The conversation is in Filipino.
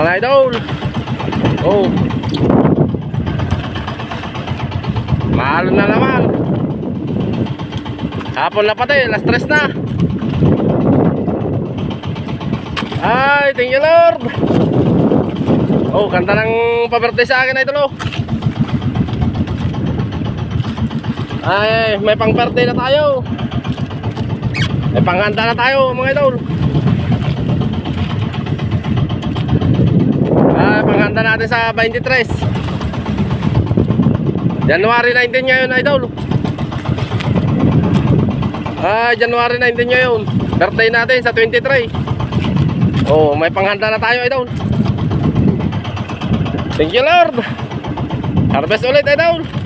mga idol. Oh, mahalo na naman. Hapon na pati, alas 3 na. Ay, thank you Lord. Oh, kanta ng pa-birthday sa akin idol. Oh, ay, may pang birthday na tayo. May panghanda na tayo mga idol. Ay, panghanda natin sa 23 January 19 ngayon idol. Ay, January 19 ngayon. Birthday natin sa 23. Oh, may panghanda na tayo idol. Thank you Lord. Harvest ulit idol.